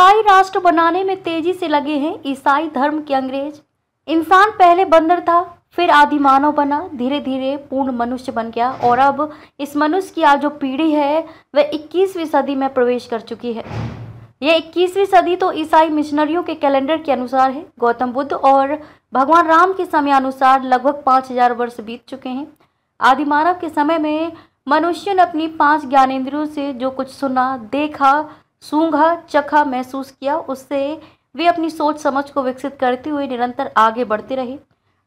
ईसाई राष्ट्र बनाने में तेजी से लगे हैं ईसाई धर्म के अंग्रेज। इंसान पहले बंदर था, फिर आदि मानव बना, धीरे धीरे पूर्ण मनुष्य बन गया और अब इस मनुष्य की आज जो पीढ़ी है वह 21वीं सदी में प्रवेश कर चुकी है। यह 21वीं सदी तो ईसाई मिशनरियों के कैलेंडर के अनुसार है। गौतम बुद्ध और भगवान राम के समय अनुसार लगभग 5000 वर्ष बीत चुके हैं। आदि मानव के समय में मनुष्य ने अपनी 5 ज्ञानेंद्रियों से जो कुछ सुना, देखा, सूंघा, चखा, महसूस किया, उससे वे अपनी सोच समझ को विकसित करते हुए निरंतर आगे बढ़ते रहे।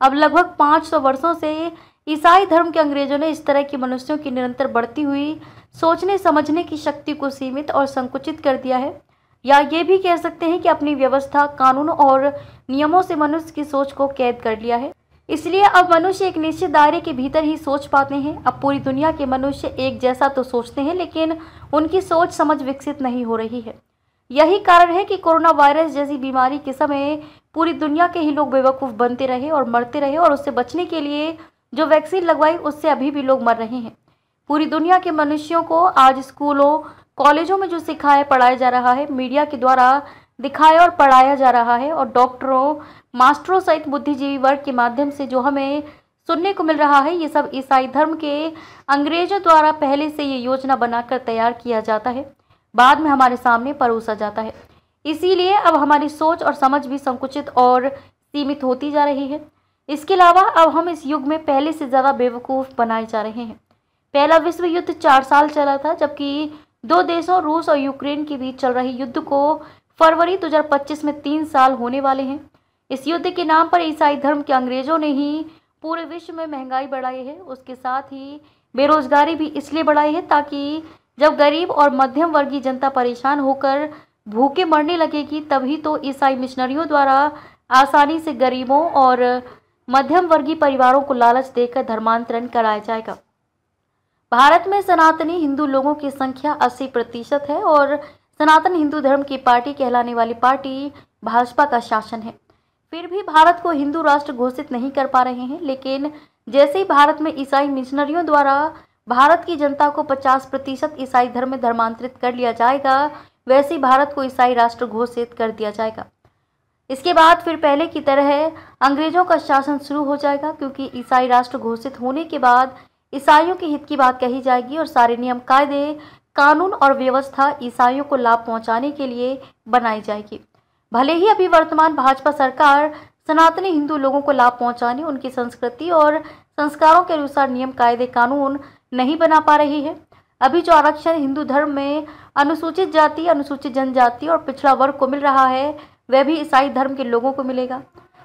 अब लगभग 500 वर्षों से ईसाई धर्म के अंग्रेजों ने इस तरह की मनुष्यों की निरंतर बढ़ती हुई सोचने समझने की शक्ति को सीमित और संकुचित कर दिया है, या ये भी कह सकते हैं कि अपनी व्यवस्था, कानून और नियमों से मनुष्य की सोच को कैद कर लिया है। इसलिए अब मनुष्य एक निश्चित दायरे के भीतर ही सोच पाते हैं। अब पूरी दुनिया के मनुष्य एक जैसा तो सोचते हैं, लेकिन उनकी सोच समझ विकसित नहीं हो रही है। यही कारण है कि कोरोना वायरस जैसी बीमारी के समय पूरी दुनिया के ही लोग बेवकूफ़ बनते रहे और मरते रहे, और उससे बचने के लिए जो वैक्सीन लगवाई उससे अभी भी लोग मर रहे हैं। पूरी दुनिया के मनुष्यों को आज स्कूलों, कॉलेजों में जो सिखाया पढ़ाया जा रहा है, मीडिया के द्वारा दिखाया और पढ़ाया जा रहा है, और डॉक्टरों, मास्टरों सहित बुद्धिजीवी वर्ग के माध्यम से जो हमें सुनने को मिल रहा है, ये सब ईसाई धर्म के अंग्रेजों द्वारा पहले से ये योजना बनाकर तैयार किया जाता है, बाद में हमारे सामने परोसा जाता है। इसीलिए अब हमारी सोच और समझ भी संकुचित और सीमित होती जा रही है। इसके अलावा अब हम इस युग में पहले से ज़्यादा बेवकूफ़ बनाए जा रहे हैं। पहला विश्व युद्ध 4 साल चला था, जबकि 2 देशों रूस और यूक्रेन के बीच चल रहे युद्ध को फरवरी 2025 में 3 साल होने वाले हैं। इस युद्ध के नाम पर ईसाई धर्म के अंग्रेजों ने ही पूरे विश्व में महंगाई बढ़ाई है। उसके साथ ही बेरोजगारी भी इसलिए बढ़ाई है ताकि जब गरीब और मध्यम वर्गीय जनता परेशान होकर भूखे मरने लगेगी, तभी तो ईसाई मिशनरियों द्वारा आसानी से गरीबों और मध्यम वर्गीय परिवारों को लालच देकर धर्मांतरण कराया जाएगा। भारत में सनातनी हिंदू लोगों की संख्या 80% है और सनातन हिंदू धर्म की पार्टी कहलाने वाली पार्टी भाजपा का शासन है। फिर भी भारत को हिंदू राष्ट्र घोषित नहीं कर पा रहे हैं, लेकिन जैसे ही भारत में ईसाई मिशनरियों द्वारा भारत की जनता को 50% ईसाई धर्म में धर्मांतरित कर लिया जाएगा, वैसे ही भारत को ईसाई राष्ट्र घोषित कर दिया जाएगा। इसके बाद फिर पहले की तरह अंग्रेजों का शासन शुरू हो जाएगा, क्योंकि ईसाई राष्ट्र घोषित होने के बाद ईसाइयों के हित की बात कही जाएगी और सारे नियम, कायदे, कानून और व्यवस्था ईसाइयों को लाभ पहुंचाने के लिए बनाई जाएगी। भले ही अभी वर्तमान भाजपा सरकार सनातनी हिंदू लोगों को लाभ पहुंचाने, उनकी संस्कृति और संस्कारों के अनुसार नियम, कायदे, कानून नहीं बना पा रही है। अभी जो आरक्षण हिंदू धर्म में अनुसूचित जाति, अनुसूचित जनजाति और पिछड़ा वर्ग को मिल रहा है, वह भी ईसाई धर्म के लोगों को मिलेगा।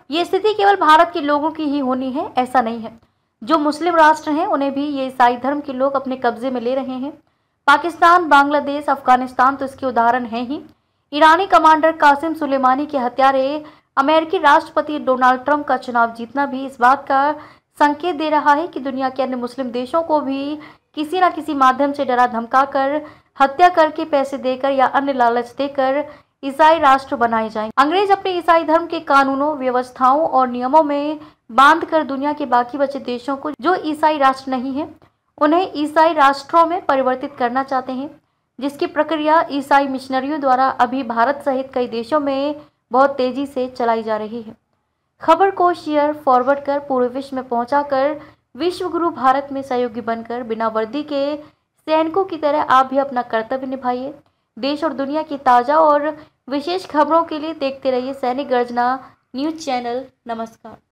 ये स्थिति केवल भारत के लोगों की ही होनी है, ऐसा नहीं है। जो मुस्लिम राष्ट्र हैं उन्हें भी ये ईसाई धर्म के लोग अपने कब्जे में ले रहे हैं। पाकिस्तान, बांग्लादेश, अफगानिस्तान तो इसके उदाहरण हैं ही। ईरानी कमांडर कासिम सुलेमानी के हत्यारे अमेरिकी राष्ट्रपति डोनाल्ड ट्रंप का चुनाव जीतना भी इस बात का संकेत दे रहा है कि दुनिया के अन्य मुस्लिम देशों को भी किसी न किसी माध्यम से डरा धमकाकर, हत्या करके, पैसे देकर या अन्य लालच देकर ईसाई राष्ट्र बनाए जाएं। अंग्रेज अपने ईसाई धर्म के कानूनों, व्यवस्थाओं और नियमों में बांधकर दुनिया के बाकी बचे देशों को जो ईसाई राष्ट्र नहीं है, उन्हें ईसाई राष्ट्रों में परिवर्तित करना चाहते हैं, जिसकी प्रक्रिया ईसाई मिशनरियों द्वारा अभी भारत सहित कई देशों में बहुत तेजी से चलाई जा रही है। खबर को शेयर फॉरवर्ड कर पूरे विश्व में पहुंचाकर विश्व गुरु भारत में सहयोगी बनकर बिना वर्दी के सैनिकों की तरह आप भी अपना कर्तव्य निभाइए। देश और दुनिया की ताज़ा और विशेष खबरों के लिए देखते रहिए सैनिक गर्जना न्यूज़ चैनल। नमस्कार।